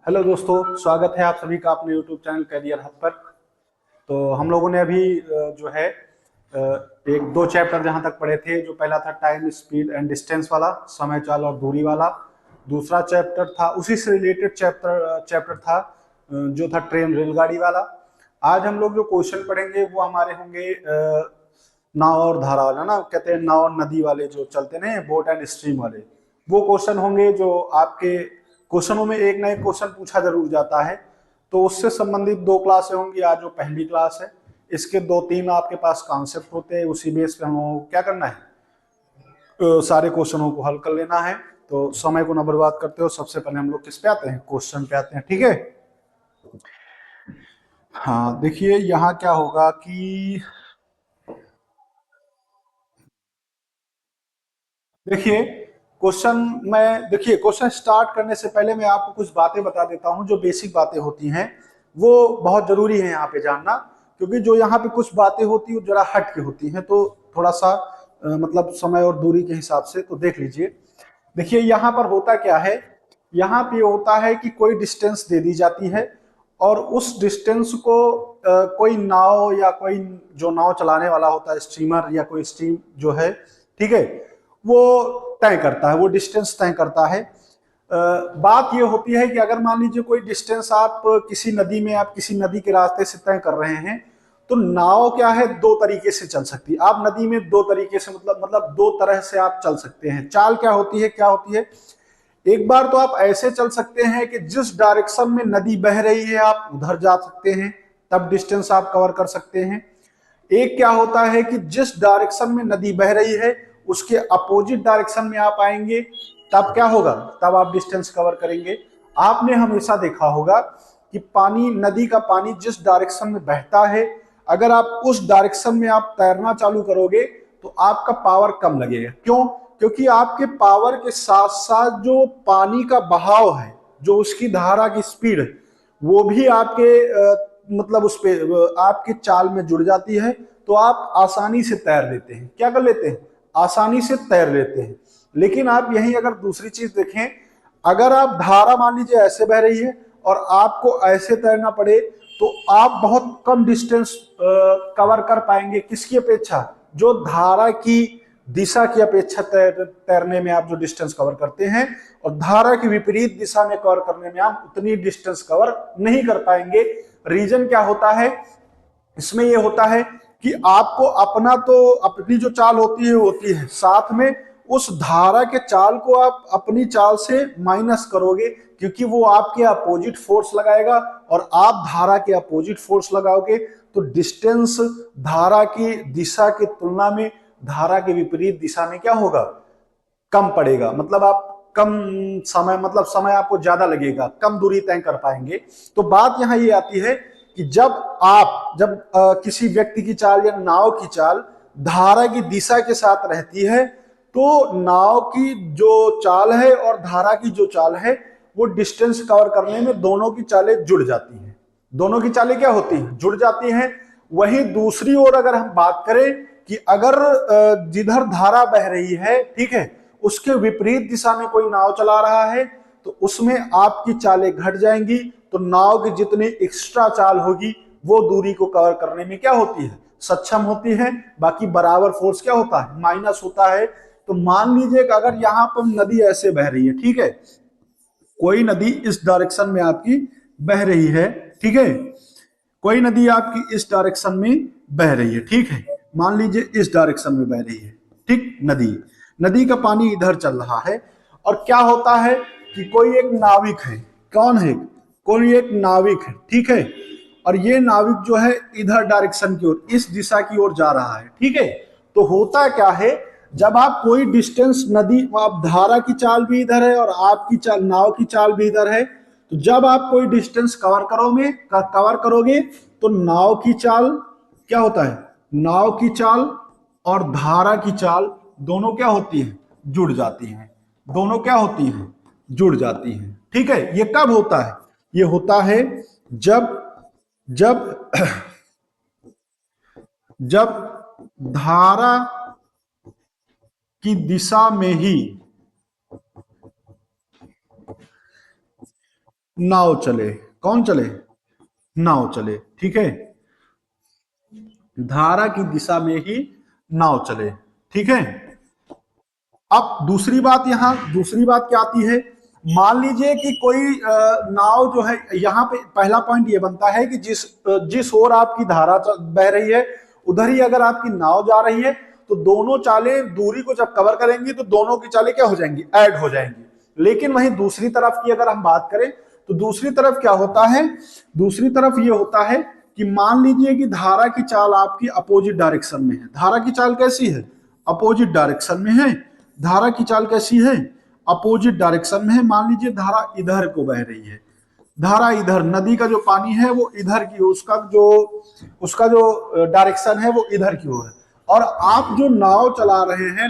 Hello दोस्तों, स्वागत है आप सभी का अपने यूट्यूब चैनल कैरियर हब पर। तो हम लोगों ने अभी जो है एक दो चैप्टर जहां तक पढ़े थे। जो पहला था टाइम स्पीड एंड डिस्टेंस वाला, समय चाल और दूरी वाला। दूसरा चैप्टर था उसी से रिलेटेड चैप्टर था जो था ट्रेन रेलगाड़ी वाला। आज हम लोग जो क्वेश्चन पढ़ेंगे वो हमारे होंगे नाव और धारा वाला, ना कहते हैं नाव और नदी वाले जो चलते ना, बोट एंड स्ट्रीम वाले। वो क्वेश्चन होंगे जो आपके क्वेश्चनों में एक ना एक क्वेश्चन पूछा जरूर जाता है। तो उससे संबंधित दो क्लासें होंगी। आज जो पहली क्लास है, इसके दो तीन आपके पास कॉन्सेप्ट होते हैं। उसी बेस पे हम लोगों को क्या करना है, सारे क्वेश्चनों को हल कर लेना है। तो समय को ना बर्बाद करते हो, सबसे पहले हम लोग किस पे आते हैं, क्वेश्चन पे आते हैं। ठीक है। हाँ, देखिए यहाँ क्या होगा कि देखिए क्वेश्चन स्टार्ट करने से पहले मैं आपको कुछ बातें बता देता हूं। जो बेसिक बातें होती हैं वो बहुत जरूरी है यहाँ पे जानना, क्योंकि जो यहाँ पे कुछ बातें होती है वो जरा हट के होती हैं। तो थोड़ा सा मतलब समय और दूरी के हिसाब से तो देख लीजिए। देखिए यहाँ पर होता क्या है, यहाँ पे होता है कि कोई डिस्टेंस दे दी जाती है और उस डिस्टेंस को कोई नाव या कोई जो नाव चलाने वाला होता है, स्टीमर या कोई स्टीम जो है, ठीक है, वो तय करता है, वो डिस्टेंस तय करता है। बात ये होती है कि अगर मान लीजिए कोई डिस्टेंस आप किसी नदी में, आप किसी नदी के रास्ते से तय कर रहे हैं, तो नाव क्या है, दो तरीके से चल सकती है। आप नदी में दो तरीके से मतलब दो तरह से आप चल सकते हैं। चाल क्या होती है, क्या होती है, एक बार तो आप ऐसे चल सकते हैं कि जिस डायरेक्शन में नदी बह रही है आप उधर जा सकते हैं, तब डिस्टेंस आप कवर कर सकते हैं। एक क्या होता है कि जिस डायरेक्शन में नदी बह रही है उसके अपोजिट डायरेक्शन में आप आएंगे, तब क्या होगा, तब आप डिस्टेंस कवर करेंगे। आपने हमेशा देखा होगा कि पानी, नदी का पानी जिस डायरेक्शन में बहता है, अगर आप उस डायरेक्शन में आप तैरना चालू करोगे तो आपका पावर कम लगेगा। क्यों? क्योंकि आपके पावर के साथ साथ जो पानी का बहाव है, जो उसकी धारा की स्पीड है, वो भी आपके मतलब उस पे आपके चाल में जुड़ जाती है। तो आप आसानी से तैर लेते हैं। क्या कर लेते हैं, आसानी से तैर लेते हैं। लेकिन आप यहीं अगर दूसरी चीज देखें, अगर आप धारा मान लीजिए ऐसे बह रही है और आपको ऐसे तैरना पड़े, तो आप बहुत कम डिस्टेंस कवर कर पाएंगे। किसकी अपेक्षा, जो धारा की दिशा की अपेक्षा तैरने में आप जो डिस्टेंस कवर करते हैं, और धारा की विपरीत दिशा में कवर करने में आप उतनी डिस्टेंस कवर नहीं कर पाएंगे। रीजन क्या होता है इसमें, ये होता है कि आपको अपना तो अपनी जो चाल होती है साथ में उस धारा के चाल को आप अपनी चाल से माइनस करोगे, क्योंकि वो आपके अपोजिट फोर्स लगाएगा और आप धारा के अपोजिट फोर्स लगाओगे। तो डिस्टेंस धारा की दिशा की तुलना में धारा के विपरीत दिशा में क्या होगा, कम पड़ेगा। मतलब आप कम समय, मतलब समय आपको ज्यादा लगेगा, कम दूरी तय कर पाएंगे। तो बात यहां ये आती है कि जब किसी व्यक्ति की चाल या नाव की चाल धारा की दिशा के साथ रहती है, तो नाव की जो चाल है और धारा की जो चाल है, वो डिस्टेंस कवर करने में दोनों की चालें जुड़ जाती हैं। दोनों की चालें क्या होती हैं, जुड़ जाती हैं। वहीं दूसरी ओर अगर हम बात करें कि अगर जिधर धारा बह रही है, ठीक है, उसके विपरीत दिशा में कोई नाव चला रहा है, तो उसमें आपकी चालें घट जाएंगी। तो नाव की जितनी एक्स्ट्रा चाल होगी वो दूरी को कवर करने में क्या होती है, सक्षम होती है। बाकी बराबर फोर्स क्या होता है, माइनस होता है। तो मान लीजिए कि अगर यहां पर नदी ऐसे बह रही है, ठीक है, कोई नदी इस डायरेक्शन में आपकी बह रही है, ठीक है, कोई नदी आपकी इस डायरेक्शन में बह रही है, ठीक है, मान लीजिए इस डायरेक्शन में बह रही है, ठीक, नदी नदी का पानी इधर चल रहा है। और क्या होता है कि कोई एक नाविक है, कौन है, कोई एक नाविक है, ठीक है, और ये नाविक जो है इधर डायरेक्शन की ओर, इस दिशा की ओर जा रहा है, ठीक है। तो होता क्या है, जब आप कोई डिस्टेंस नदी, आप धारा की चाल भी इधर है और आपकी चाल, नाव की चाल भी इधर है, तो जब आप कोई डिस्टेंस कवर करोगे तो नाव की चाल क्या होता है, नाव की चाल और धारा की चाल दोनों क्या होती हैं, जुड़ जाती हैं। दोनों क्या होती हैं, जुड़ जाती हैं। ठीक है। ये कब होता है, ये होता है जब जब जब धारा की दिशा में ही नाव चले। कौन चले? नाव चले। ठीक है, धारा की दिशा में ही नाव चले। ठीक है, अब दूसरी बात क्या आती है? मान लीजिए कि कोई नाव जो है, यहाँ पे पहला पॉइंट ये बनता है कि जिस ओर आपकी धारा बह रही है उधर ही अगर आपकी नाव जा रही है तो दोनों चालें दूरी को जब कवर करेंगी तो दोनों की चालें क्या हो जाएंगी? ऐड हो जाएंगी। लेकिन वहीं दूसरी तरफ की अगर हम बात करें तो दूसरी तरफ क्या होता है? दूसरी तरफ ये होता है कि मान लीजिए कि धारा की चाल आपकी अपोजिट डायरेक्शन में है। धारा की चाल कैसी है? अपोजिट डायरेक्शन में है। धारा की चाल कैसी है? अपोजिट डायरेक्शन में है। मान लीजिए धारा इधर को बह रही है, धारा इधर, नदी का जो पानी है वो इधर की, उसका जो डायरेक्शन है वो इधर की ओर है, और आप जो नाव चला रहे हैं,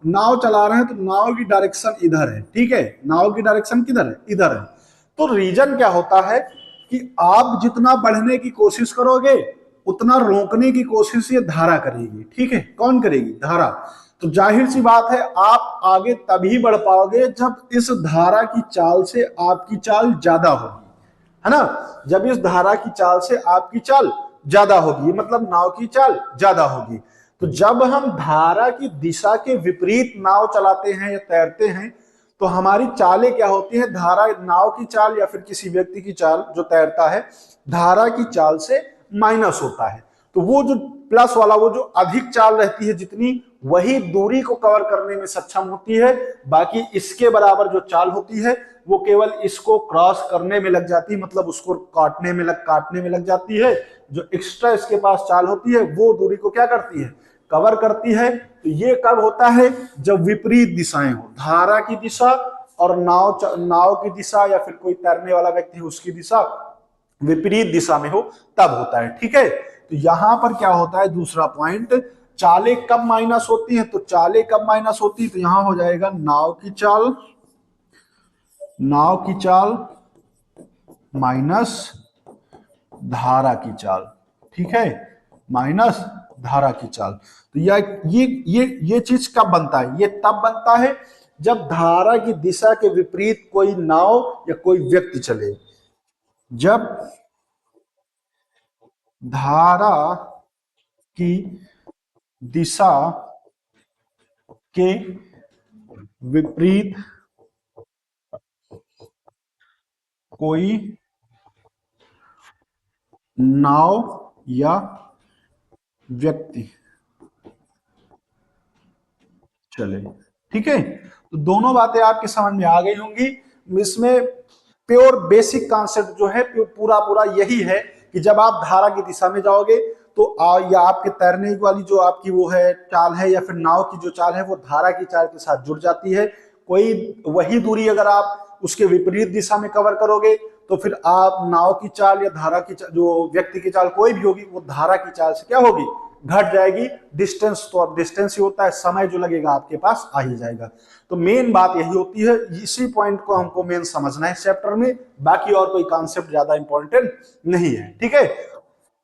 नाव चला रहे हैं, तो नाव की डायरेक्शन इधर है। ठीक है, नाव की डायरेक्शन किधर है? इधर है। तो रीजन क्या होता है कि आप जितना बढ़ने की कोशिश करोगे उतना रोकने की कोशिश ये धारा करेगी। ठीक है, कौन करेगी? धारा। तो जाहिर सी बात है आप आगे तभी बढ़ पाओगे जब इस धारा की चाल से आपकी चाल ज्यादा होगी, है ना? जब इस धारा की चाल से आपकी चाल ज्यादा होगी, मतलब नाव की चाल ज्यादा होगी। तो जब हम धारा की दिशा के विपरीत नाव चलाते हैं या तैरते हैं तो हमारी चालें क्या होती हैं? धारा, नाव की चाल या फिर किसी व्यक्ति की चाल जो तैरता है, धारा की चाल से माइनस होता है। तो वो जो प्लस वाला, वो जो अधिक चाल रहती है जितनी, वही दूरी को कवर करने में सक्षम होती है। बाकी इसके बराबर जो चाल होती है वो केवल इसको क्रॉस करने में लग जाती है, मतलब उसको काटने में लग जाती है। जो एक्स्ट्रा इसके पास चाल होती है वो दूरी को क्या करती है? कवर करती है। तो ये कब होता है? जब विपरीत दिशाएं हो, धारा की दिशा और नाव की दिशा या फिर कोई तैरने वाला व्यक्ति है उसकी दिशा विपरीत दिशा में हो, तब होता है। ठीक है, तो यहां पर क्या होता है? दूसरा पॉइंट, चालें कब माइनस होती हैं? तो चालें कब माइनस होती है? तो यहां हो जाएगा नाव की चाल माइनस धारा की चाल। ठीक है, माइनस धारा की चाल। तो ये चीज कब बनता है? ये तब बनता है जब धारा की दिशा के विपरीत कोई नाव या कोई व्यक्ति चले। जब धारा की दिशा के विपरीत कोई नाव या व्यक्ति चले। ठीक है, तो दोनों बातें आपके समझ में आ गई होंगी। इसमें प्योर बेसिक कॉन्सेप्ट जो है पूरा पूरा यही है कि जब आप धारा की दिशा में जाओगे तो या आपके तैरने वाली जो आपकी वो है चाल है या फिर नाव की जो चाल है वो धारा की चाल के साथ जुड़ जाती है। कोई वही दूरी अगर आप उसके विपरीत दिशा में कवर करोगे तो फिर आप नाव की चाल या धारा की चाल, जो व्यक्ति की चाल कोई भी होगी, वो धारा की चाल से क्या होगी? घट जाएगी। डिस्टेंस, तो अब डिस्टेंस ही होता है, समय जो लगेगा आपके पास आ ही जाएगा। तो मेन बात यही होती है, इसी पॉइंट को हमको मेन समझना है चैप्टर में, बाकी और कोई कॉन्सेप्ट ज्यादा इंपॉर्टेंट नहीं है। ठीक है,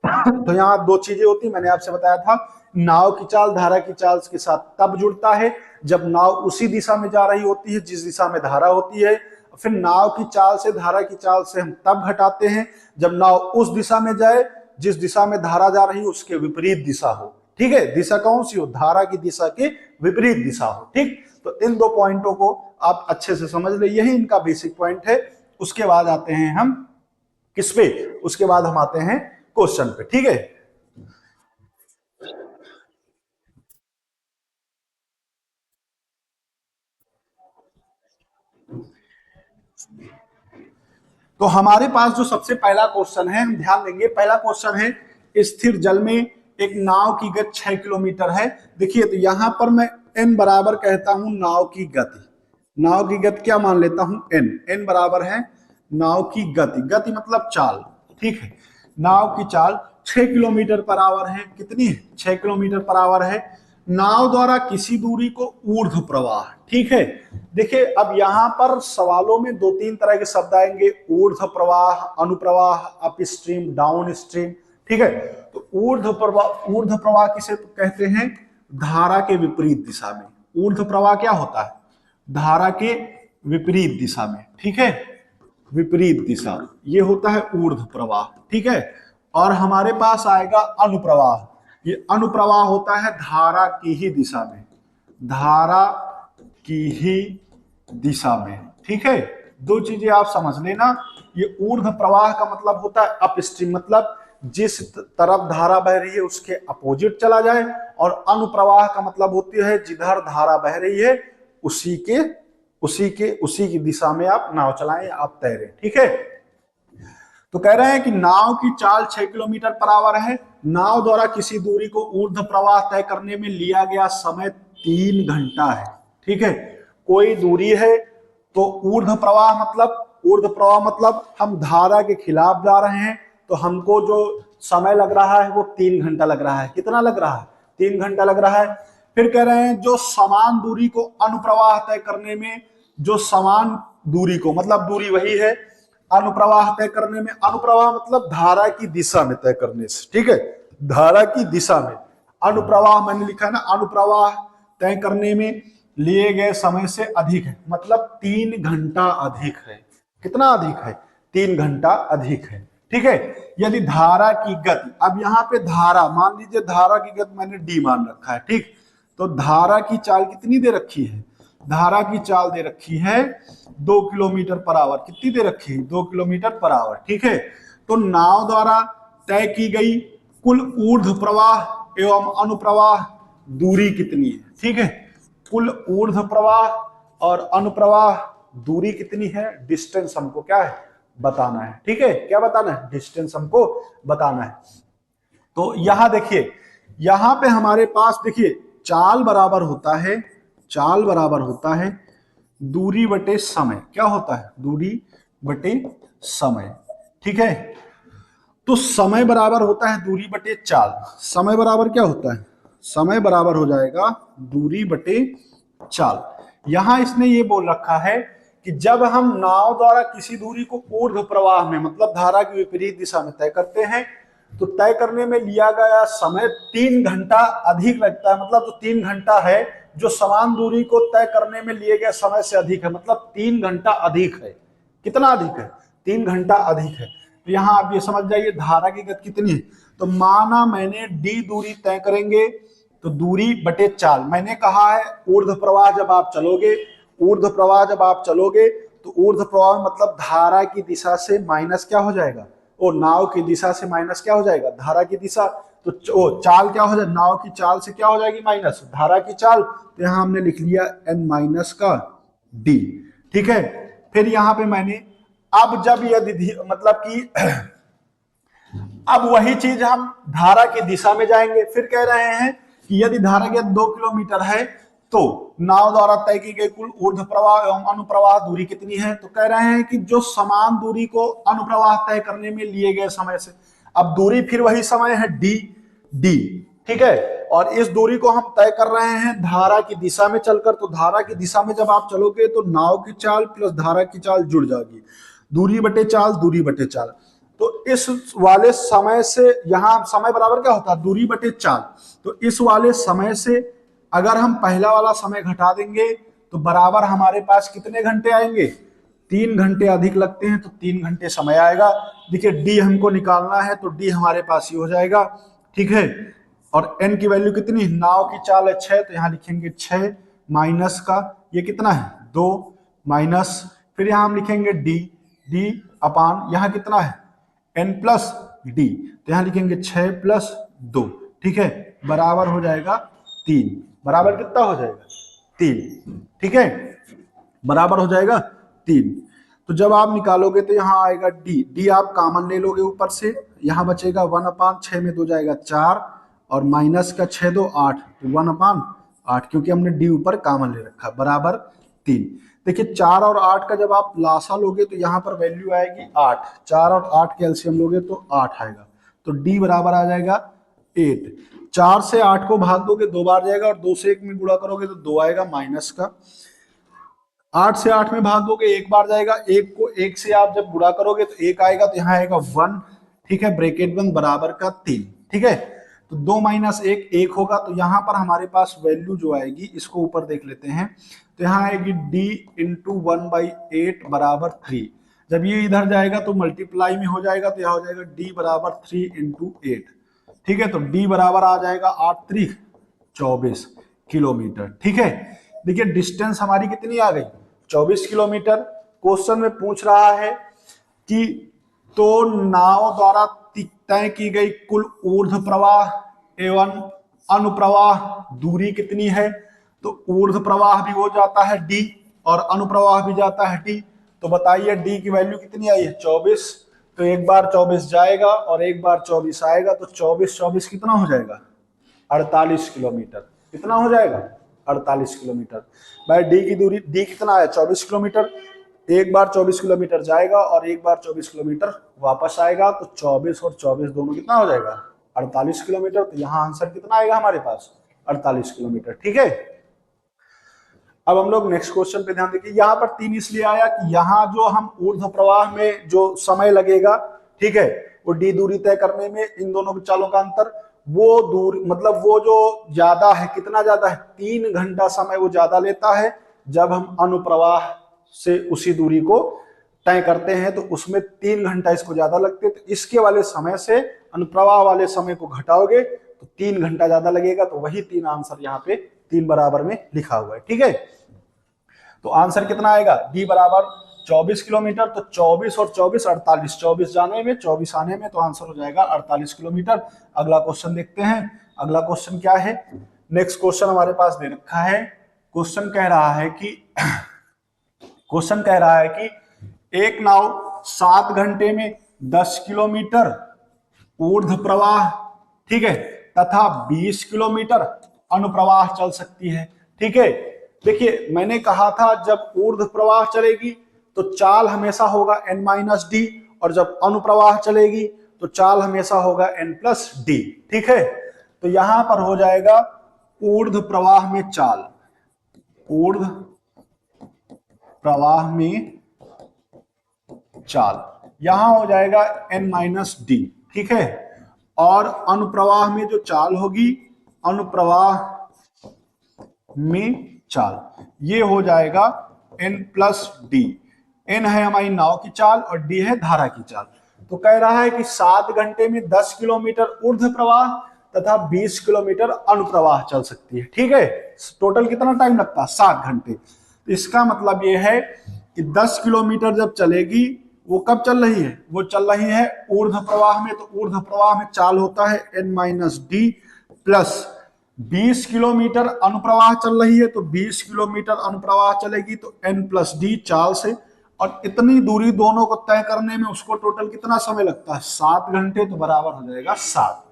तो यहाँ दो चीजें होती, मैंने आपसे बताया था, नाव की चाल धारा की चाल के साथ तब जुड़ता है जब नाव उसी दिशा में जा रही होती है जिस दिशा में धारा होती है। फिर नाव की चाल से धारा की चाल से हम तब घटाते हैं जब नाव उस दिशा में जाए जिस दिशा में धारा जा रही है उसके विपरीत दिशा हो। ठीक है, दिशा कौन सी हो? धारा की दिशा के विपरीत दिशा हो। ठीक, तो इन दो पॉइंटों को आप अच्छे से समझ ले, यही इनका बेसिक पॉइंट है। उसके बाद आते हैं हम किस पे? उसके बाद हम आते हैं क्वेश्चन पे। ठीक है, तो हमारे पास जो सबसे पहला क्वेश्चन है, हम ध्यान देंगे, पहला क्वेश्चन है स्थिर जल में एक नाव की गति 6 किलोमीटर है। देखिए, तो यहां पर मैं n बराबर कहता हूं नाव की गति। नाव की गति क्या मान लेता हूं? n बराबर है नाव की गति। गति मतलब चाल। ठीक है, नाव की चाल 6 किलोमीटर पर आवर है। कितनी है? 6 किलोमीटर पर आवर है। नाव द्वारा किसी दूरी को ऊर्ध्व प्रवाह। ठीक है, देखिए अब यहां पर सवालों में दो तीन तरह के शब्द आएंगे, ऊर्ध्व प्रवाह, अनुप्रवाह, अप स्ट्रीम, डाउन स्ट्रीम। ठीक है, तो ऊर्ध्व प्रवाह किसे कहते हैं? धारा के विपरीत दिशा में। ऊर्ध्व प्रवाह क्या होता है? धारा के विपरीत दिशा में। ठीक है, विपरीत दिशा, ये होता है ऊर्ध्व प्रवाह, ठीक है। और हमारे पास आएगा अनुप्रवाह, ये अनुप्रवाह होता है धारा की ही दिशा में, धारा की ही दिशा में, ठीक है। दो चीजें आप समझ लेना, ये ऊर्ध्व प्रवाह का मतलब होता है अपस्ट्रीम, मतलब जिस तरफ धारा बह रही है उसके अपोजिट चला जाए, और अनुप्रवाह का मतलब होती है जिधर धारा बह रही है उसी की दिशा में आप नाव चलाएं, आप तैरें, ठीक है। तो कह रहे हैं कि नाव की चाल 6 किलोमीटर पर आवर है, नाव द्वारा किसी दूरी को ऊर्ध्व प्रवाह तय करने में लिया गया समय 3 घंटा है, ठीक है। कोई दूरी है तो ऊर्ध्व प्रवाह मतलब हम धारा के खिलाफ जा रहे हैं, तो हमको जो समय लग रहा है वो 3 घंटा लग रहा है। कितना लग रहा है? 3 घंटा लग रहा है। फिर कह रहे हैं जो समान दूरी को अनुप्रवाह तय करने में, जो समान दूरी को, मतलब दूरी वही है, अनुप्रवाह तय करने में, अनुप्रवाह मतलब धारा की दिशा में तय करने से, ठीक है, धारा की दिशा में। अनुप्रवाह मैंने लिखा है ना, अनुप्रवाह तय करने में लिए गए समय से अधिक है, मतलब 3 घंटा अधिक है। कितना अधिक है? 3 घंटा अधिक है, ठीक है। यदि धारा की गति, अब यहाँ पे धारा, मान लीजिए धारा की गति मैंने डी मान रखा है, ठीक। तो धारा की चाल कितनी दे रखी है? धारा की चाल दे रखी है 2 किलोमीटर पर आवर। कितनी दे रखी है? 2 किलोमीटर पर आवर, ठीक है। तो नाव द्वारा तय की गई कुल ऊर्ध्व प्रवाह एवं अनुप्रवाह दूरी कितनी है? ठीक है, कुल ऊर्ध्व प्रवाह और अनुप्रवाह दूरी कितनी है? डिस्टेंस हमको क्या है? बताना है, ठीक है। क्या बताना है? डिस्टेंस हमको बताना है। तो यहां देखिए, यहां पे हमारे पास देखिए चाल बराबर होता है दूरी बटे समय। क्या होता है? दूरी बटे समय, ठीक है। तो समय बराबर होता है दूरी बटे चाल। समय बराबर क्या होता है? समय बराबर हो जाएगा दूरी बटे चाल। यहां इसने ये बोल रखा है कि जब हम नाव द्वारा किसी दूरी को ऊर्ध्व प्रवाह में, मतलब धारा की विपरीत दिशा में तय करते हैं, तो तय करने में लिया गया समय 3 घंटा अधिक लगता है। मतलब जो 3 घंटा है, जो समान दूरी को तय करने में लिए गए समय से अधिक है, मतलब 3 घंटा अधिक है। कितना अधिक है? 3 घंटा अधिक है। तो यहां आप ये समझ जाइए धारा की गति कितनी है। तो माना मैंने डी दूरी तय करेंगे, तो दूरी बटे चाल। मैंने कहा है ऊर्ध्व प्रवाह जब आप चलोगे, तो ऊर्ध्व प्रवाह मतलब धारा की दिशा से माइनस क्या हो जाएगा? वो नाव की दिशा से माइनस क्या हो जाएगा? धारा की दिशा। तो चाल क्या हो जाएगा? नाव की चाल से क्या हो जाएगी? माइनस धारा की चाल। तो यहां हमने लिख लिया n माइनस का d, ठीक है। फिर यहां पे मैंने, अब जब यदि मतलब कि अब वही चीज हम धारा की दिशा में जाएंगे। फिर कह रहे हैं कि यदि धारा की 2 किलोमीटर है, तो नाव द्वारा तय की गई कुल ऊर्ध्व प्रवाह एवं अनुप्रवाह दूरी कितनी है? तो कह रहे हैं कि जो समान दूरी को अनुप्रवाह तय करने में लिए गए समय से, अब दूरी फिर वही समय है डी, ठीक है। और इस दूरी को हम तय कर रहे हैं धारा की दिशा में चलकर। तो धारा की दिशा में जब आप चलोगे तो नाव की चाल प्लस धारा की चाल जुड़ जाएगी, दूरी बटे चाल। तो इस वाले समय से, यहां समय बराबर क्या होता है? दूरी बटे चाल। तो इस वाले समय से अगर हम पहला वाला समय घटा देंगे तो बराबर हमारे पास कितने घंटे आएंगे? 3 घंटे अधिक लगते हैं, तो 3 घंटे समय आएगा। देखिए डी हमको निकालना है, तो डी हमारे पास ही हो जाएगा, ठीक है। और एन की वैल्यू कितनी? नाव की चाल है 6, तो यहां लिखेंगे 6 माइनस का ये कितना है? 2 माइनस, फिर यहां हम लिखेंगे डी अपान यहां कितना है? n प्लस डी, तो यहां लिखेंगे 6 प्लस 2, ठीक है, बराबर हो जाएगा 3। बराबर कितना हो जाएगा? 3, ठीक है, बराबर हो जाएगा 3। तो जब आप निकालोगे तो यहां आएगा डी आप कॉमन ले लोगे ऊपर से, यहां बचेगा 1/6 में 2 जाएगा 4, और माइनस का 6 2 8, तो 1/8, क्योंकि हमने डी ऊपर कॉमन ले रखा, बराबर 3। देखिए 4 और 8 का जब आप लासा लोगे तो यहाँ पर वैल्यू आएगी 8। 4 और 8 के एलसीएम लोगे तो 8 आएगा, तो डी बराबर आ जाएगा 8। 4 से 8 को भाग दोगे 2 बार जाएगा, और 2 से 1 में गुणा करोगे तो 2 आएगा माइनस का। 8 से 8 में भाग दोगे 1 बार जाएगा, 1 को 1 से आप जब गुणा करोगे तो 1 आएगा, तो यहाँ आएगा 1, ठीक है, ब्रैकेट बंद, बराबर का 3, ठीक है। तो 2 माइनस 1 1 होगा। तो यहाँ पर हमारे पास वैल्यू जो आएगी, इसको ऊपर देख लेते हैं, तो यहाँ आएगी d इंटू 1/8 बराबर 3। जब ये इधर जाएगा तो मल्टीप्लाई में हो जाएगा, तो यह हो जाएगा d बराबर 3 इंटू 8। ठीक है, तो d बराबर आ जाएगा 8 त्रिक 24 किलोमीटर। ठीक है, देखिए डिस्टेंस हमारी कितनी आ गई, 24 किलोमीटर। क्वेश्चन में पूछ रहा है कि तो नाव द्वारा तय की गई कुल ऊर्ध्व प्रवाह एवं अनुप्रवाह दूरी कितनी है। तो ऊर्ध्व प्रवाह भी हो जाता है d और अनुप्रवाह भी जाता है d। तो बताइए d की वैल्यू कितनी आई है, 24। तो एक बार 24 जाएगा और एक बार 24 आएगा, तो 24 24 कितना हो जाएगा, 48 किलोमीटर। कितना हो जाएगा, 48 किलोमीटर। भाई डी की दूरी, डी कितना है, 24 किलोमीटर। एक बार 24 किलोमीटर जाएगा और एक बार 24 किलोमीटर वापस आएगा, तो 24 और 24 दोनों कितना हो जाएगा, 48 किलोमीटर। तो यहाँ आंसर कितना आएगा हमारे पास, 48 किलोमीटर। ठीक है, अब हम लोग नेक्स्ट क्वेश्चन पे ध्यान देखिए। यहाँ पर 3 इसलिए आया कि यहाँ जो हम ऊर्ध्व प्रवाह में जो समय लगेगा, ठीक है, वो डी दूरी तय करने में इन दोनों चालों का अंतर, वो दूर मतलब वो जो ज्यादा है, कितना ज्यादा है, 3 घंटा समय वो ज्यादा लेता है। जब हम अनुप्रवाह से उसी दूरी को तय करते हैं तो उसमें 3 घंटा इसको ज्यादा लगते हैं। तो इसके वाले समय से अनुप्रवाह वाले समय को घटाओगे तो 3 घंटा ज्यादा लगेगा। तो वही 3 आंसर यहाँ पे 3 बराबर में लिखा हुआ है। ठीक है, तो आंसर कितना आएगा, डी बराबर 24 किलोमीटर। तो 24 और 24 48, 24 जाने में 24 आने में, तो आंसर हो जाएगा 48 किलोमीटर। अगला क्वेश्चन देखते हैं। अगला क्वेश्चन क्या है, नेक्स्ट क्वेश्चन हमारे पास दे रखा है। क्वेश्चन कह रहा है कि एक नाव 7 घंटे में 10 किलोमीटर ऊर्ध्व प्रवाह, ठीक है, तथा 20 किलोमीटर अनुप्रवाह चल सकती है। ठीक है, देखिए मैंने कहा था जब ऊर्ध्व प्रवाह चलेगी तो चाल हमेशा होगा n-d, और जब अनुप्रवाह चलेगी तो चाल हमेशा होगा n+d। ठीक है, तो यहां पर हो जाएगा ऊर्ध्व प्रवाह में चाल, ऊर्ध्व प्रवाह में चाल यहां हो जाएगा n-d। ठीक है, और अनुप्रवाह में जो चाल होगी, अनुप्रवाह में चाल ये हो जाएगा n+d। n है हमारी नाव की चाल और d है धारा की चाल। तो कह रहा है कि 7 घंटे में 10 किलोमीटर ऊर्ध्व प्रवाह तथा 20 किलोमीटर अनुप्रवाह चल सकती है। ठीक है, टोटल कितना टाइम लगता है, 7 घंटे। तो इसका मतलब ये है कि 10 किलोमीटर जब चलेगी, वो कब चल रही है, वो चल रही है ऊर्ध्व प्रवाह में। तो ऊर्ध्व प्रवाह में चाल होता है n-d प्लस 20 किलोमीटर अनुप्रवाह चल रही है, तो 20 किलोमीटर अनुप्रवाह चलेगी तो n+d चाल से, और इतनी दूरी दोनों को तय करने में उसको टोटल कितना समय लगता है, 7 घंटे। तो बराबर हो जाएगा 7।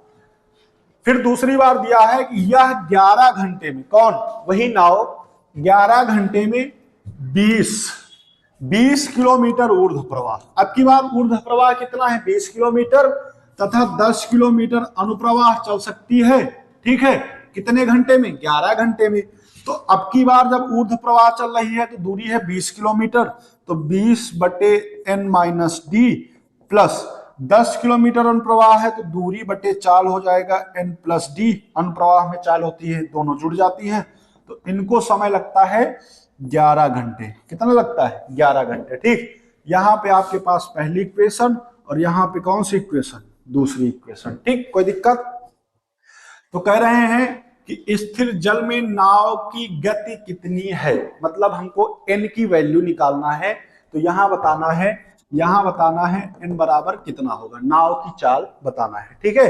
फिर दूसरी बार दिया है कि यह 11 घंटे में, कौन, वही नाव 11 घंटे में 20 किलोमीटर ऊर्ध्व प्रवाह। अब की बार ऊर्ध्व प्रवाह कितना है, 20 किलोमीटर तथा 10 किलोमीटर अनुप्रवाह चल सकती है। ठीक है, कितने घंटे में, 11 घंटे में। तो अब की बार जब ऊर्ध्व प्रवाह चल रही है तो दूरी है 20 किलोमीटर, तो 20/n-d प्लस 10 किलोमीटर अनुप्रवाह है तो दूरी बटे चाल हो जाएगा n+d। अनुप्रवाह में चाल होती है, दोनों जुड़ जाती हैं, तो इनको समय लगता है 11 घंटे। कितना लगता है, 11 घंटे। ठीक, यहाँ पे आपके पास पहली इक्वेशन और यहाँ पे कौन सी इक्वेशन, दूसरी इक्वेशन। ठीक, कोई दिक्कत। तो कह रहे हैं कि स्थिर जल में नाव की गति कितनी है, मतलब हमको n की वैल्यू निकालना है। तो यहाँ बताना है n बराबर कितना होगा, नाव की चाल बताना है। ठीक है,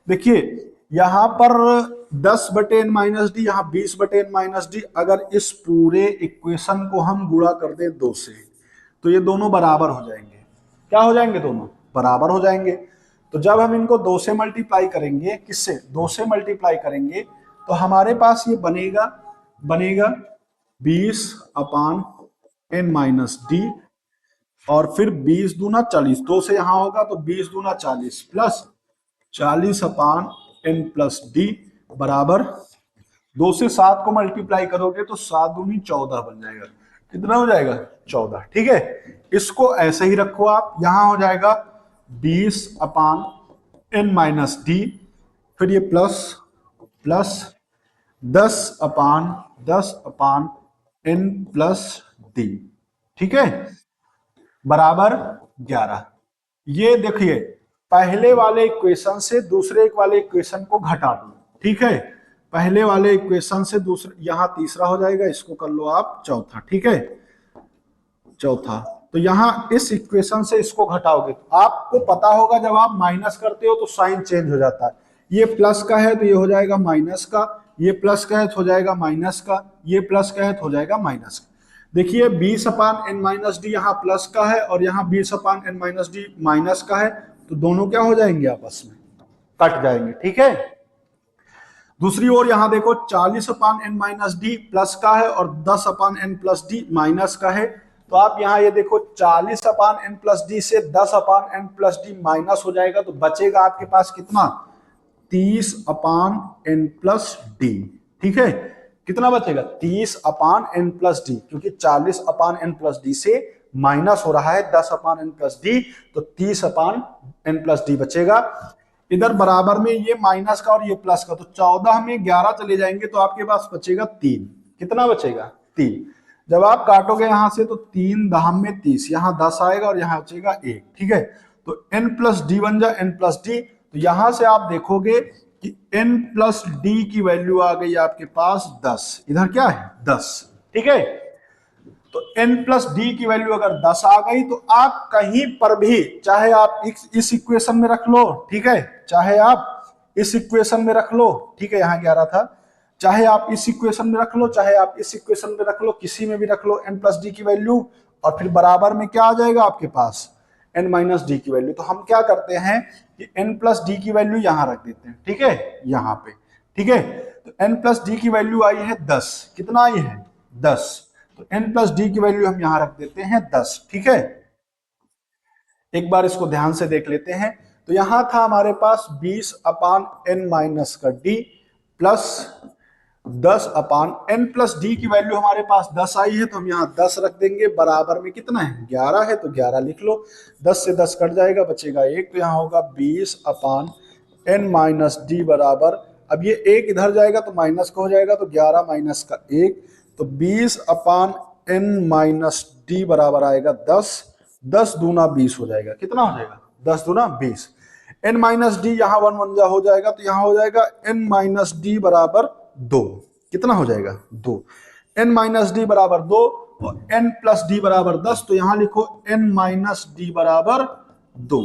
देखिए यहाँ पर 10/n-d, यहाँ 20/n-d। अगर इस पूरे इक्वेशन को हम गुणा कर दें 2 से, तो ये दोनों बराबर हो जाएंगे। क्या हो जाएंगे, दोनों बराबर हो जाएंगे। तो जब हम इनको 2 से मल्टीप्लाई करेंगे, किससे, 2 से मल्टीप्लाई करेंगे, तो हमारे पास ये बनेगा 20/n-d, और फिर 20 दूना 40, 2 से यहां होगा तो 20 दूना 40 प्लस 40/n+d बराबर 2 से 7 को मल्टीप्लाई करोगे तो 7 दूनी 14 बन जाएगा। कितना हो जाएगा, 14। ठीक है, इसको ऐसे ही रखो आप, यहां हो जाएगा 20/n-d, फिर ये प्लस 10/n+d। ठीक है, बराबर 11। ये देखिए पहले वाले इक्वेशन से दूसरे वाले इक्वेशन को घटा दो, ठीक है। पहले वाले इक्वेशन से दूसरे, यहां तीसरा हो जाएगा, इसको कर लो आप चौथा, ठीक है, चौथा। तो यहां इस इक्वेशन से इसको घटाओगे तो आपको पता होगा जब आप माइनस करते हो तो साइन चेंज हो जाता है। ये प्लस का है तो ये हो जाएगा माइनस का, ये प्लस का है तो हो जाएगा माइनस का, ये प्लस का है तो हो जाएगा माइनस का। देखिए 20/n-d यहाँ प्लस का है और यहाँ 20/n-d माइनस का है, तो दोनों क्या हो जाएंगे आपस में कट जाएंगे, ठीक है। दूसरी ओर यहां देखो 40/n-d प्लस का है और 10/n+d माइनस का है, तो आप यहां ये देखो 40/n+d से 10/n+d माइनस हो जाएगा, तो बचेगा आपके पास कितना 30/n+d, ठीक है। कितना बचेगा 30/n+d, क्योंकि 40/n+d से माइनस हो रहा है 10/n+d, तो 30/n+d बचेगा। इधर बराबर में ये माइनस का और ये प्लस का, तो 14 में 11 चले जाएंगे तो आपके पास बचेगा 3। कितना बचेगा 3। जब आप काटोगे यहां से तो 3 दहम में 30, यहां 10 आएगा और यहां बचेगा 1, ठीक है। तो n+d बन जा n+d, तो यहां से आप देखोगे कि n+d की वैल्यू आ गई आपके पास 10, इधर क्या है 10, ठीक है। तो n+d की वैल्यू अगर 10 आ गई तो आप कहीं पर भी, चाहे आप इस इक्वेशन में रख लो, ठीक है, चाहे आप इस इक्वेशन में रख लो, ठीक है, यहां 11 था, चाहे आप इस इक्वेशन में रख लो, चाहे आप इस इक्वेशन में रख लो, किसी में भी रख लो n+d की वैल्यू, और फिर बराबर में क्या आ जाएगा आपके पास n-d की वैल्यू। तो हम क्या करते हैं कि n+d की वैल्यू यहां रख देते हैं, ठीक है, यहां पे, ठीक है। तो n+d की वैल्यू आई है 10, कितना आई है 10, तो n+d की वैल्यू हम यहां रख देते हैं 10, ठीक है। एक बार इसको ध्यान से देख लेते हैं। तो यहां था हमारे पास 20/n-d प्लस 10/n+d की वैल्यू हमारे पास 10 आई है, तो हम यहाँ 10 रख देंगे, बराबर में कितना है 11 है, तो 11 लिख लो। 10 से 10 कट जाएगा, बचेगा 1, तो यहाँ होगा 20/n-d बराबर, अब ये 1 इधर जाएगा तो माइनस का हो जाएगा, तो 11 माइनस का 1, तो 20/n-d बराबर आएगा 10, 10 दूना 20 हो जाएगा, कितना हो जाएगा 10 दूना 20। n-d यहाँ 1 1 हो जाएगा, तो यहाँ हो जाएगा n-d बराबर 2, कितना हो जाएगा 2, n-d बराबर 2 और n+d बराबर 10, तो यहां लिखो n-d बराबर 2।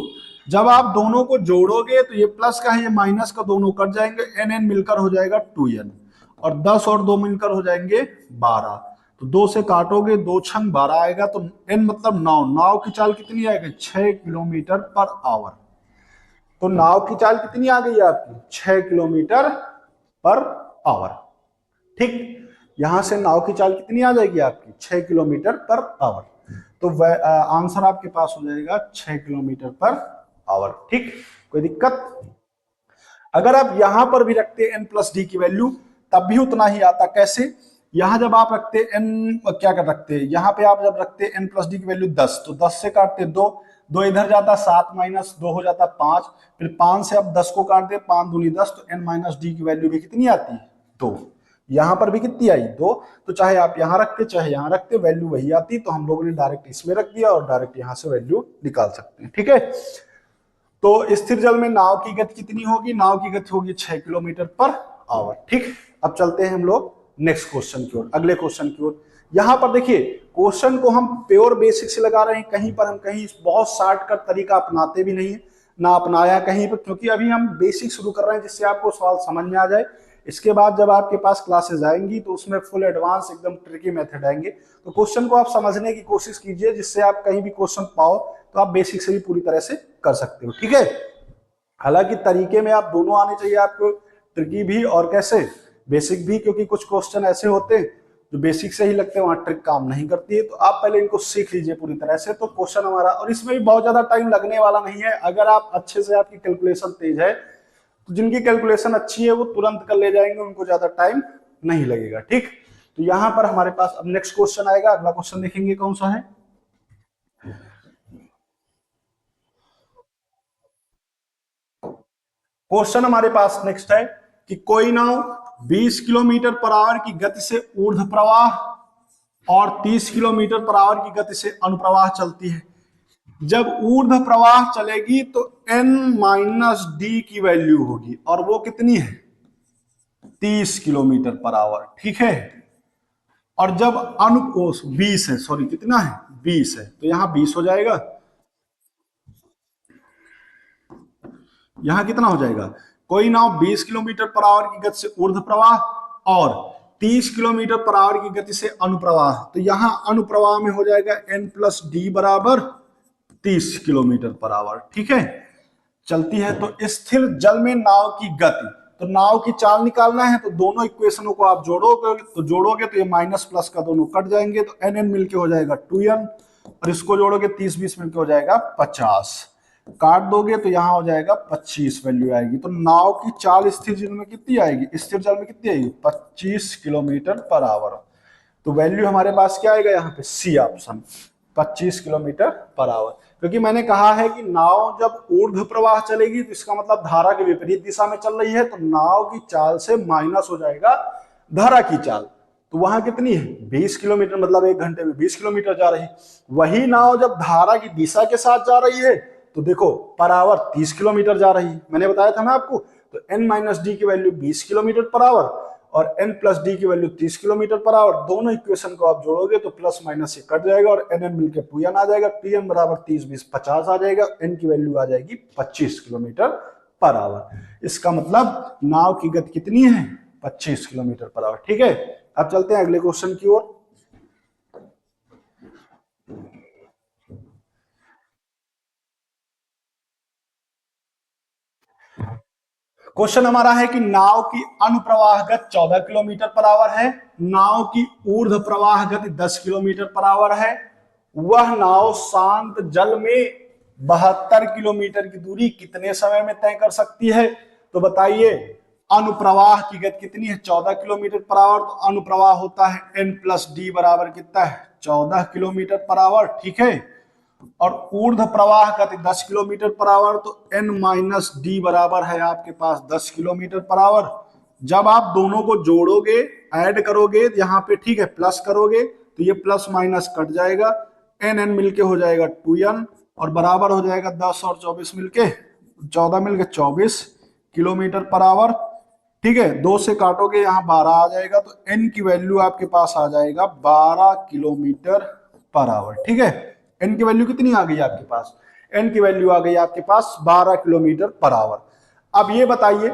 जब आप दोनों को जोड़ोगे तो ये प्लस का है ये माइनस का, दोनों कट जाएंगे, n मिलकर हो जाएगा 2n, और 10 और 2 मिलकर हो जाएंगे 12, तो 2 से काटोगे 2 छंग 12 आएगा, तो n मतलब नाव की चाल कितनी आएगी 6 किलोमीटर पर आवर। तो नाव की चाल कितनी आ गई आपकी 6 किलोमीटर पर आवर, ठीक। यहां से नाव की चाल कितनी आ जाएगी आपकी 6 किलोमीटर पर आवर, तो आंसर आपके पास हो जाएगा 6 किलोमीटर पर आवर, ठीक। कोई दिक्कत। अगर आप यहां पर भी रखते n+d की वैल्यू तब भी उतना ही आता, कैसे, यहां जब आप रखते n, क्या कर रखते यहाँ पे आप जब रखते n+d की वैल्यू 10, तो 10 से काटते 2, 2 इधर जाता 7 माइनस 2 हो जाता 5, फिर 5 से अब 10 को काट दे 5 दूनी 10, तो n-d की वैल्यू भी कितनी आती 2, यहां पर भी कितनी आई 2, तो चाहे आप यहां रखते चाहे यहां रखते वैल्यू वही आती, तो हम लोगों ने डायरेक्ट इसमें रख दिया और डायरेक्ट यहां से वैल्यू निकाल सकते हैं, ठीक है। तो स्थिर जल में नाव की गति कितनी होगी, नाव की गति होगी 6 किलोमीटर पर आवर, ठीक। अब चलते हैं हम लोग नेक्स्ट क्वेश्चन की ओर, अगले क्वेश्चन की ओर। यहां पर देखिए क्वेश्चन को हम प्योर बेसिक से लगा रहे हैं, कहीं पर हम कहीं बहुत शॉर्टकट तरीका अपनाते भी नहीं है, ना अपनाया कहीं पर, क्योंकि अभी हम बेसिक शुरू कर रहे हैं जिससे आपको सवाल समझ में आ जाए। इसके बाद जब आपके पास क्लासेस आएंगी तो उसमें फुल एडवांस एकदम ट्रिकी मेथड आएंगे, तो क्वेश्चन को आप समझने की कोशिश कीजिए, जिससे आप कहीं भी क्वेश्चन पाओ तो आप बेसिक से भी पूरी तरह से कर सकते हो, ठीक है। हालांकि तरीके में आप दोनों आने चाहिए आपको, ट्रिकी भी और कैसे बेसिक भी, क्योंकि कुछ क्वेश्चन ऐसे होते हैं जो बेसिक से ही लगते हैं, वहां ट्रिक काम नहीं करती है, तो आप पहले इनको सीख लीजिए पूरी तरह से, तो क्वेश्चन हमारा, और इसमें भी बहुत ज्यादा टाइम लगने वाला नहीं है, अगर आप अच्छे से, आपकी कैलकुलेशन तेज है, तो जिनकी कैलकुलेशन अच्छी है वो तुरंत कर ले जाएंगे, उनको ज्यादा टाइम नहीं लगेगा, ठीक। तो यहां पर हमारे पास अब नेक्स्ट क्वेश्चन आएगा, अगला क्वेश्चन देखेंगे कौन सा है। क्वेश्चन हमारे पास नेक्स्ट है कि कोई नाव 20 किलोमीटर पर आवर की गति से ऊर्ध्व प्रवाह और 30 किलोमीटर पर आवर की गति से अनुप्रवाह चलती है, जब ऊर्ध्व प्रवाह चलेगी तो n माइनस डी की वैल्यू होगी, और वो कितनी है 30 किलोमीटर पर आवर, ठीक है। और जब 20 है, सॉरी कितना है 20 है, तो यहां 20 हो जाएगा, यहां कितना हो जाएगा, कोई नाव 20 किलोमीटर पर आवर की गति से ऊर्ध्व प्रवाह और 30 किलोमीटर पर आवर की गति से अनुप्रवाह, तो यहां अनुप्रवाह में हो जाएगा n प्लस डी बराबर 30 किलोमीटर पर आवर, ठीक है। चलती है तो स्थिर जल में नाव की गति, तो नाव की चाल निकालना है, तो दोनों इक्वेशनों को आप जोड़ोगे तो ये माइनस प्लस का दोनों कट जाएंगे, तो एन एन मिलके हो जाएगा 2n, और इसको जोड़ोगे 30-20 मिलके हो जाएगा 50, काट दोगे तो यहां हो जाएगा 25 वैल्यू आएगी। तो नाव की चाल स्थिर जल में कितनी आएगी, स्थिर जल में कितनी आएगी 25 किलोमीटर पर आवर। तो वैल्यू हमारे पास क्या आएगा यहाँ पे C option 25 kilometre per hour, क्योंकि मैंने कहा है कि नाव जब ऊर्ध्व प्रवाह चलेगी तो इसका मतलब धारा के विपरीत दिशा में चल रही है, तो नाव की चाल से माइनस हो जाएगा धारा की चाल, तो वहां कितनी है 20 किलोमीटर, मतलब 1 घंटे में 20 किलोमीटर जा रही। वही नाव जब धारा की दिशा के साथ जा रही है तो देखो पर आवर 30 किलोमीटर जा रही है, मैंने बताया था ना आपको। तो n माइनस डी की वैल्यू 20 किलोमीटर पर आवर और n प्लस डी की वैल्यू 30 किलोमीटर पर आवर, दोनों इक्वेशन को आप जोड़ोगे तो प्लस माइनस से कट जाएगा और n n मिलकर 2n आ जाएगा, 2n बराबर 30-20-50 आ जाएगा, n की वैल्यू आ जाएगी 25 किलोमीटर पर आवर। इसका मतलब नाव की गति कितनी है 25 किलोमीटर पर आवर, ठीक है। अब चलते हैं अगले क्वेश्चन की ओर। क्वेश्चन हमारा है कि नाव की अनुप्रवाह गति 14 किलोमीटर पर आवर है, नाव की ऊर्ध्व प्रवाह गति 10 किलोमीटर पर आवर है, वह नाव शांत जल में 72 किलोमीटर की दूरी कितने समय में तय कर सकती है। तो बताइए अनुप्रवाह की गति कितनी है 14 किलोमीटर पर आवर, तो अनुप्रवाह होता है n प्लस डी बराबर कितना है 14 किलोमीटर पर आवर, ठीक है। और ऊर्ध्व प्रवाह गति 10 किलोमीटर पर आवर, तो n माइनस डी बराबर है आपके पास 10 किलोमीटर पर आवर। जब आप दोनों को जोड़ोगे ऐड करोगे यहाँ पे, ठीक है, प्लस करोगे तो ये प्लस माइनस कट जाएगा, एन एन मिलके हो जाएगा 2n और बराबर हो जाएगा 10 और 24 मिलके 14 मिलके 24 किलोमीटर पर आवर, ठीक है। 2 से काटोगे यहाँ 12 आ जाएगा, तो n की वैल्यू आपके पास आ जाएगा 12 किलोमीटर पर आवर, ठीक है। n की वैल्यू कितनी आ गई आपके पास, n की वैल्यू आ गई आपके पास 12 किलोमीटर पर आवर। अब ये बताइए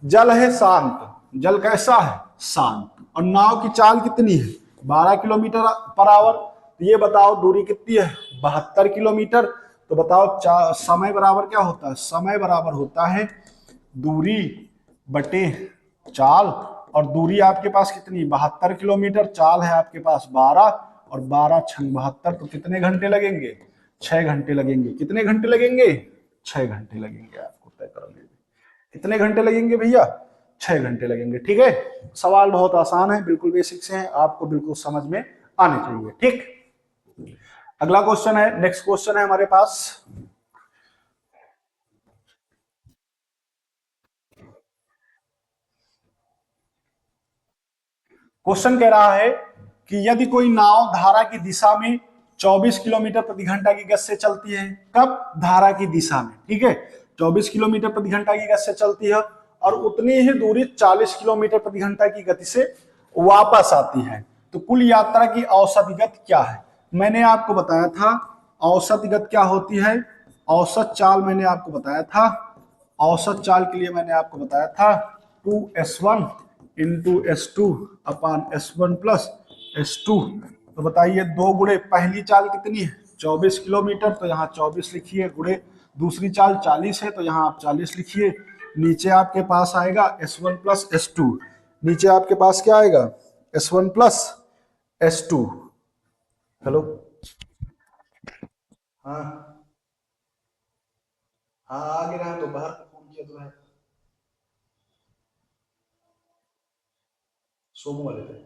जल है शांत, जल कैसा है शांत, और नाव की चाल कितनी है 12 किलोमीटर पर आवर, तो ये बताओ दूरी कितनी है 72 किलोमीटर। तो बताओ समय बराबर क्या होता है, समय बराबर होता है दूरी बटे चाल, और दूरी आपके पास कितनी 72 किलोमीटर, चाल है आपके पास 12 और 12 छंग 72, तो कितने घंटे लगेंगे 6 घंटे लगेंगे। कितने घंटे लगेंगे 6 घंटे लगेंगे, आपको तय करने में कितने घंटे लगेंगे भैया 6 घंटे लगेंगे, ठीक है। सवाल बहुत आसान है, बिल्कुल बेसिक से है, आपको बिल्कुल समझ में आने चाहिए, ठीक। अगला क्वेश्चन है, नेक्स्ट क्वेश्चन है हमारे पास। क्वेश्चन कह रहा है कि यदि कोई नाव धारा की दिशा में 24 किलोमीटर प्रति घंटा की गति से चलती है, कब धारा की दिशा में, ठीक है 24 किलोमीटर प्रति घंटा की गति से चलती है और उतनी ही दूरी 40 किलोमीटर प्रति घंटा की गति से वापस आती है, तो कुल यात्रा की औसत गति क्या है। मैंने आपको बताया था औसत गति क्या होती है, औसत चाल मैंने आपको बताया था, औसत चाल के लिए मैंने आपको बताया था 2s1 इंटू s2 अपान s1 प्लस s2। तो बताइए 2 गुणे पहली चाल कितनी है 24 किलोमीटर, तो यहाँ 24 लिखिए, गुणे दूसरी चाल 40 है तो यहाँ आप 40 लिखिए, नीचे आपके पास आएगा s1 प्लस s2, नीचे आपके पास क्या आएगा s1 प्लस s2। हेलो, हाँ हाँ आगे रहा तो बाहर फोन किया तो है, सोमू वाले थे।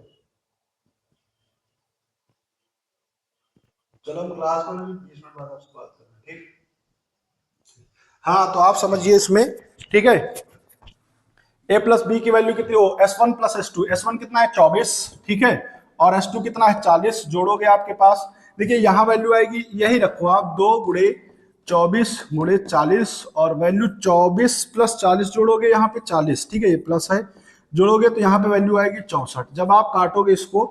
चलो हम क्लास में 20 मिनट बाद आपसे बात करें, ठीक। हाँ तो आप समझिए इसमें, ठीक है, a प्लस बी की वैल्यू कितनी हो s1 प्लस s2, s1 कितना है 24, ठीक है, और s2 कितना है 40, जोड़ोगे आपके पास देखिए यहाँ वैल्यू आएगी, यही रखो आप 2 गुणे 24 गुणे 40 और वैल्यू 24 प्लस 40 जोड़ोगे यहाँ पे 40, ठीक है, ये प्लस है, जोड़ोगे तो यहाँ पे वैल्यू आएगी 64। जब आप काटोगे इसको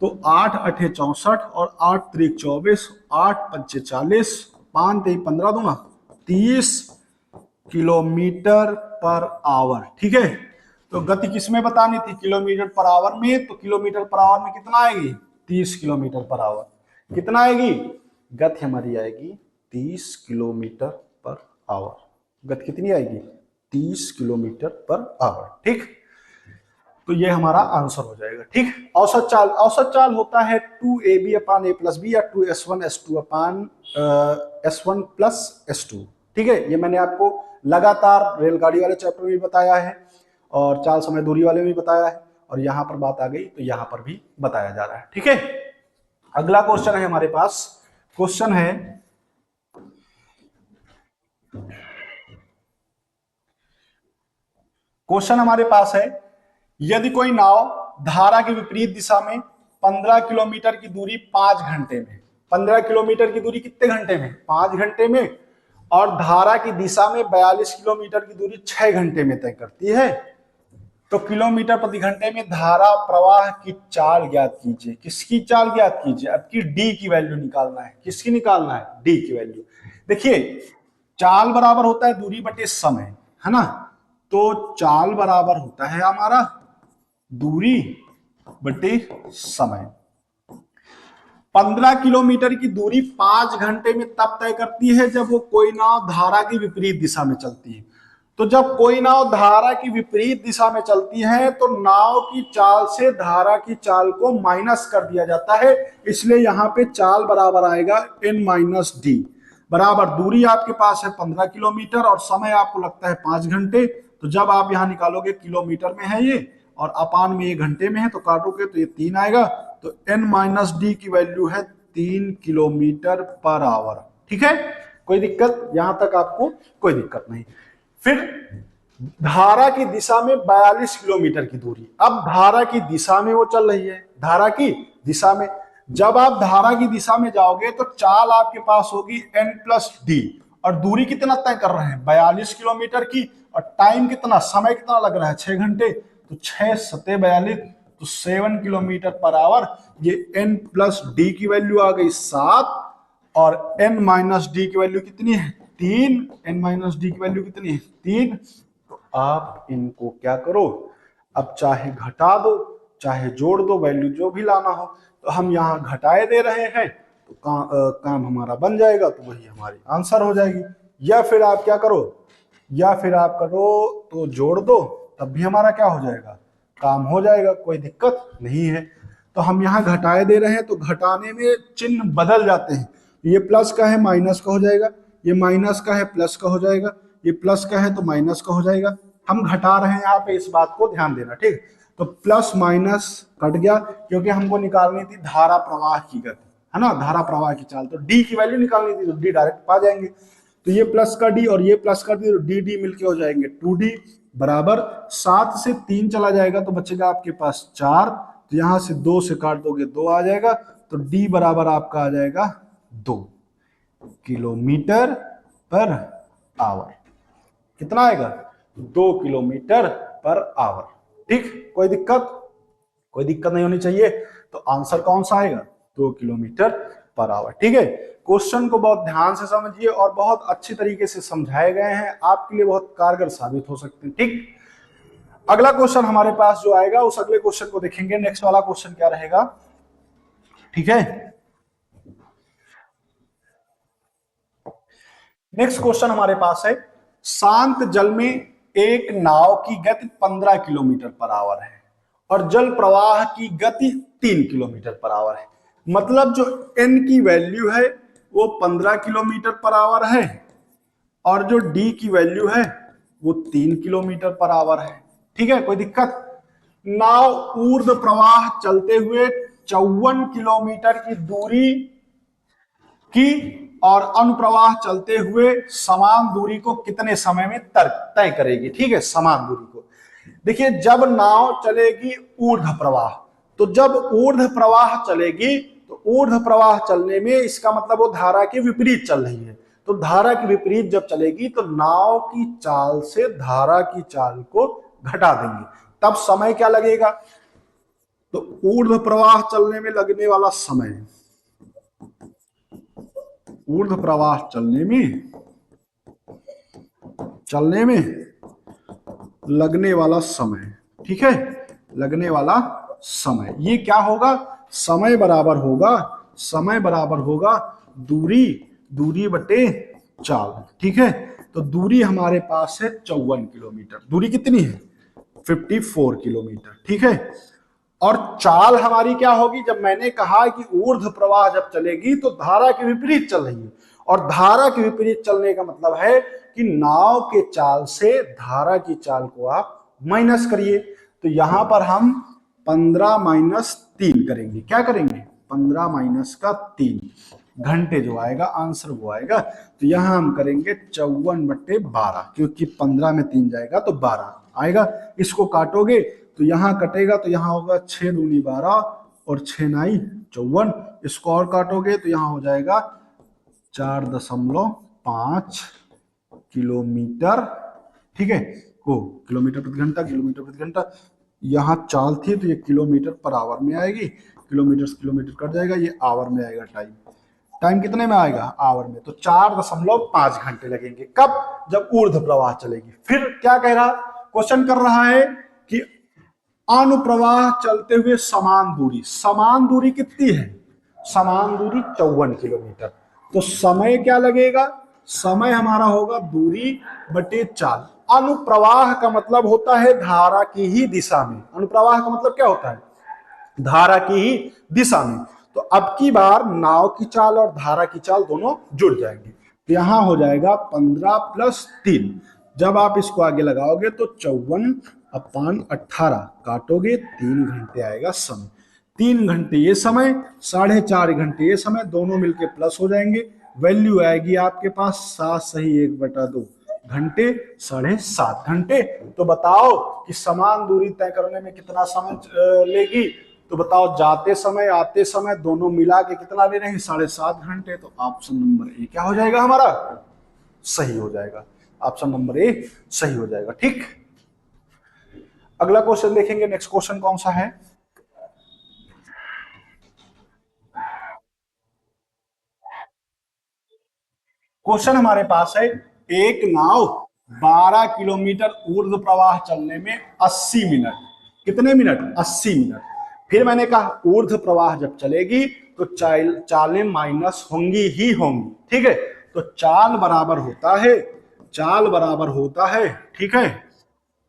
तो 8 अठे 64 और 8 त्रिक 24, 8 पंचे 40, 5 तेई 15 दूंगा 30 किलोमीटर पर आवर, ठीक है। तो गति किसमें बतानी थी, किलोमीटर पर आवर में, तो किलोमीटर पर आवर में कितना आएगी, 30 किलोमीटर पर आवर। कितना आएगी गति हमारी आएगी 30 किलोमीटर पर आवर। गति कितनी आएगी 30 किलोमीटर पर आवर, ठीक। तो ये हमारा आंसर हो जाएगा, ठीक। औसत चाल होता है 2ab upon a plus B या 2s1 s2 अपान s1 प्लस s2, ठीक है। ये मैंने आपको लगातार रेलगाड़ी वाले चैप्टर में भी बताया है और चाल समय दूरी वाले में भी बताया है, और यहां पर बात आ गई तो यहां पर भी बताया जा रहा है, ठीक है। अगला क्वेश्चन है हमारे पास, क्वेश्चन है हमारे पास है, यदि कोई नाव धारा के विपरीत दिशा में 15 किलोमीटर की दूरी 5 घंटे में, 15 किलोमीटर की दूरी कितने घंटे में, 5 घंटे में, और धारा की दिशा में 42 किलोमीटर की दूरी 6 घंटे में तय करती है, तो किलोमीटर प्रति घंटे में धारा प्रवाह की चाल ज्ञात कीजिए। किसकी चाल ज्ञात कीजिए, अब की डी की वैल्यू निकालना है। किसकी निकालना है, डी की वैल्यू। देखिए चाल बराबर होता है दूरी बटे समय, है ना, तो चाल बराबर होता है हमारा दूरी बटे समय। 15 किलोमीटर की दूरी 5 घंटे में तब तय करती है जब वो कोई नाव धारा की विपरीत दिशा में चलती है। तो जब कोई नाव धारा की विपरीत दिशा में चलती है तो नाव की चाल से धारा की चाल को माइनस कर दिया जाता है, इसलिए यहां पे चाल बराबर आएगा n माइनस डी। बराबर दूरी आपके पास है 15 किलोमीटर और समय आपको लगता है 5 घंटे, तो जब आप यहां निकालोगे किलोमीटर में है ये और अपान में ये घंटे में है, तो काटोगे तो ये 3 आएगा, तो n माइनस डी की वैल्यू है 3 किलोमीटर पर आवर, ठीक है। कोई दिक्कत, यहां तक आपको कोई दिक्कत नहीं। फिर धारा की दिशा में 42 किलोमीटर की दूरी, अब धारा की दिशा में वो चल रही है, धारा की दिशा में, जब आप धारा की दिशा में जाओगे तो चाल आपके पास होगी n प्लस डी, और दूरी कितना तय कर रहे हैं 42 किलोमीटर की, और टाइम कितना, समय कितना लग रहा है 6 घंटे, तो 6 सते 42, तो 7 किलोमीटर पर आवर। ये n प्लस डी की वैल्यू आ गई 7 और n माइनस डी की वैल्यू कितनी है 3, n माइनस डी की वैल्यू कितनी है 3। तो आप इनको क्या करो, अब चाहे घटा दो चाहे जोड़ दो, वैल्यू जो भी लाना हो, तो हम यहाँ घटाए दे रहे हैं तो काम हमारा बन जाएगा, तो वही हमारी आंसर हो जाएगी। या फिर आप क्या करो, या फिर आप करो तो जोड़ दो, तब भी हमारा क्या हो जाएगा, काम हो जाएगा, कोई दिक्कत नहीं है। तो हम यहाँ घटाए दे रहे हैं तो घटाने में चिन्ह बदल जाते हैं, ये प्लस का है माइनस का हो जाएगा, ये माइनस का है प्लस का हो जाएगा, ये प्लस का है तो माइनस का हो जाएगा। हम घटा रहे हैं यहाँ पे, इस बात को ध्यान देना, ठीक। तो प्लस माइनस कट गया क्योंकि हमको निकालनी थी धारा प्रवाह की गति, है ना, धारा प्रवाह की चाल, तो डी की वैल्यू निकालनी थी, तो डी डायरेक्ट पा जाएंगे। तो ये प्लस का डी और ये प्लस का डी, तो डी डी मिलके हो जाएंगे 2d बराबर 7 से 3 चला जाएगा तो बचेगा आपके पास 4, तो यहां से 2 से काट दोगे 2 आ जाएगा, तो डी बराबर आपका आ जाएगा 2 किलोमीटर पर आवर। कितना आएगा 2 किलोमीटर पर आवर, ठीक। कोई दिक्कत नहीं होनी चाहिए। तो आंसर कौन सा आएगा 2 किलोमीटर पर आवर, ठीक है। क्वेश्चन को बहुत ध्यान से समझिए और बहुत अच्छी तरीके से समझाए गए हैं, आपके लिए बहुत कारगर साबित हो सकते हैं, ठीक। अगला क्वेश्चन हमारे पास जो आएगा उस अगले क्वेश्चन को देखेंगे। नेक्स्ट वाला क्वेश्चन क्या रहेगा, ठीक है। नेक्स्ट क्वेश्चन हमारे पास है, शांत जल में एक नाव की गति 15 किलोमीटर पर आवर है और जल प्रवाह की गति 3 किलोमीटर पर आवर है। मतलब जो n की वैल्यू है वो 15 किलोमीटर पर आवर है और जो d की वैल्यू है वो 3 किलोमीटर पर आवर है, ठीक है। कोई दिक्कत, नाव ऊर्ध्व प्रवाह चलते हुए 54 किलोमीटर की दूरी की और अनुप्रवाह चलते हुए समान दूरी को कितने समय में तय करेगी, ठीक है, समान दूरी को। देखिए जब नाव चलेगी ऊर्ध्व प्रवाह, तो जब ऊर्ध्व प्रवाह चलेगी तो ऊर्ध्व प्रवाह चलने में इसका मतलब वो धारा के विपरीत चल रही है, तो धारा के विपरीत जब चलेगी तो नाव की चाल से धारा की चाल को घटा देंगे, तब समय क्या लगेगा? तो ऊर्ध्व प्रवाह चलने में लगने वाला समय, ऊर्ध्व प्रवाह चलने में लगने वाला समय, ठीक है, लगने वाला समय, ये क्या होगा? समय बराबर होगा दूरी बटे चाल, ठीक है। तो दूरी हमारे पास है 54 किलोमीटर, दूरी कितनी है? 54 किलोमीटर, ठीक है। और चाल हमारी क्या होगी? जब मैंने कहा कि ऊर्ध्व प्रवाह जब चलेगी तो धारा के विपरीत चल रही है, और धारा के विपरीत चलने का मतलब है कि नाव के चाल से धारा की चाल को आप माइनस करिए। तो यहां पर हम 15 माइनस 3 करेंगे। क्या करेंगे? 15 माइनस का 3 घंटे जो आएगा आंसर वो आएगा। तो यहां हम करेंगे 54/12, क्योंकि 15 में 3 जाएगा तो 12 आएगा। इसको काटोगे तो यहां कटेगा तो यहां होगा 6 दूनी 12 और 6 नाई 54। इसको और काटोगे तो यहां हो जाएगा 4.5 किलोमीटर, ठीक है। को किलोमीटर प्रति घंटा, यहां चाल थी तो ये किलोमीटर पर आवर में आएगी, किलोमीटर से किलोमीटर कट जाएगा, ये आवर में आएगा। टाइम कितने में आएगा? आवर में। तो 4.5 घंटे लगेंगे। कब? जब ऊर्ध्व प्रवाह चलेगी। फिर क्या कह रहा? क्वेश्चन कर रहा है कि अनुप्रवाह चलते हुए समान दूरी कितनी है? समान दूरी 54 किलोमीटर। तो समय क्या लगेगा? समय हमारा होगा दूरी बटे चाल। अनुप्रवाह का मतलब होता है धारा की ही दिशा में। अनुप्रवाह का मतलब क्या होता है? धारा की ही दिशा में। तो अब की बार नाव की चाल और धारा की चाल दोनों जुड़ जाएंगे। तो यहां हो जाएगा 15 + 3। जब आप इसको आगे लगाओगे तो 54/18 काटोगे, 3 घंटे आएगा समय। 3 घंटे ये समय, 4.5 घंटे ये समय, दोनों मिलके प्लस हो जाएंगे। वैल्यू आएगी आपके पास 7 सही 1/2 घंटे, 7.5 घंटे। तो बताओ कि समान दूरी तय करने में कितना समय लेगी? तो बताओ, जाते समय आते समय दोनों मिला के कितना ले रहे हैं? 7.5 घंटे। तो ऑप्शन नंबर ए क्या हो जाएगा हमारा? सही हो जाएगा। ऑप्शन नंबर ए सही हो जाएगा। ठीक, अगला क्वेश्चन देखेंगे। नेक्स्ट क्वेश्चन कौन सा है? क्वेश्चन हमारे पास है, एक नाव 12 किलोमीटर ऊर्ध्व प्रवाह चलने में 80 मिनट, कितने मिनट? 80 मिनट। फिर मैंने कहा ऊर्ध्व प्रवाह जब चलेगी तो चालें माइनस होंगी ही होंगी, ठीक है। तो चाल बराबर होता है, ठीक है,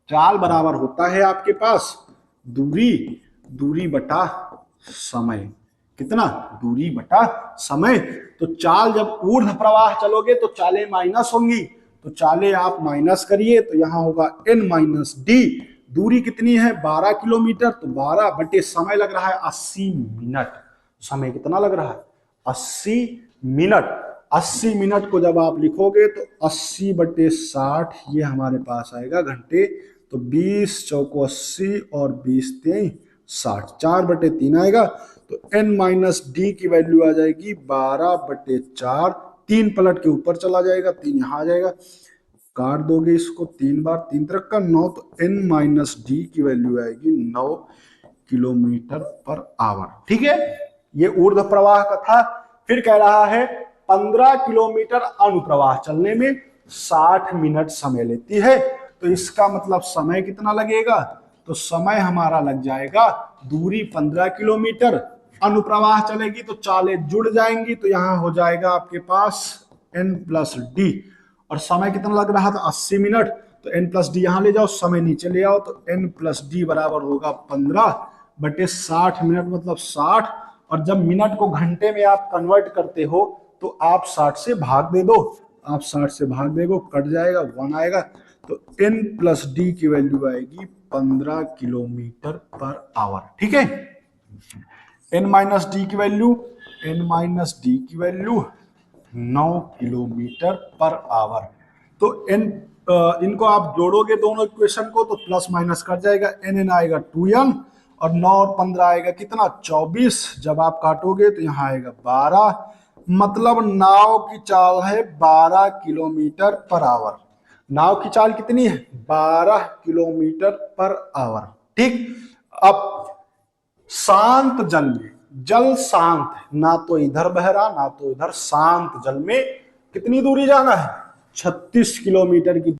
चाल बराबर होता है आपके पास दूरी बटा समय। कितना? दूरी बटा समय। तो चाल जब ऊर्ध्व प्रवाह चलोगे तो चालें माइनस होंगी, तो चालें आप माइनस करिए तो यहां होगा n-d। दूरी कितनी है? 12 किलोमीटर। तो 12 बटे समय लग रहा है 80 मिनट। समय कितना लग रहा है? 80 मिनट। 80 मिनट को जब आप लिखोगे तो 80/60 ये हमारे पास आएगा घंटे। तो 20 चौको 80 और 20 तेई 60, 4/3 आएगा। तो n-d की वैल्यू आ जाएगी 12/4। 3 पलट के ऊपर चला जाएगा, 3 यहां आ जाएगा, काट दोगे इसको 3 बार, 3 तरक का 9। तो n-d की वैल्यू आएगी 9 किलोमीटर पर आवर, ठीक है। ये ऊर्ध्व प्रवाह का था। फिर कह रहा है 15 किलोमीटर अनुप्रवाह चलने में 60 मिनट समय लेती है। तो इसका मतलब समय कितना लगेगा? तो समय हमारा लग जाएगा, दूरी 15 किलोमीटर, अनुप्रवाह चलेगी तो चालें जुड़ जाएंगी, तो यहां हो जाएगा आपके पास n+d। और समय कितना लग रहा था? 80 मिनट। तो n+d यहां ले जाओ, समय नीचे ले आओ, तो n+d बराबर होगा 15/60 मिनट, मतलब 60। और जब मिनट को घंटे में आप कन्वर्ट करते हो तो आप 60 से भाग दे दो, आप 60 से भाग देगो, कट जाएगा, 1 आएगा। तो n+d की वैल्यू आएगी 15 किलोमीटर पर आवर, ठीक है। n-d की वैल्यू 9 किलोमीटर पर आवर। तो इनको आप जोड़ोगे दोनों इक्वेशन को तो प्लस माइनस कर जाएगा, n आएगा 2n और 9 और 15 आएगा कितना? 24। जब आप काटोगे तो यहाँ आएगा 12, मतलब नाव की चाल है 12 किलोमीटर पर आवर। नाव की चाल कितनी है? 12 किलोमीटर पर आवर। ठीक। अब शांत जल में, जल शांत है, ना तो इधर बह रहा ना तो इधर, शांत जल में कितनी दूरी जाना है? 36 किलोमीटर की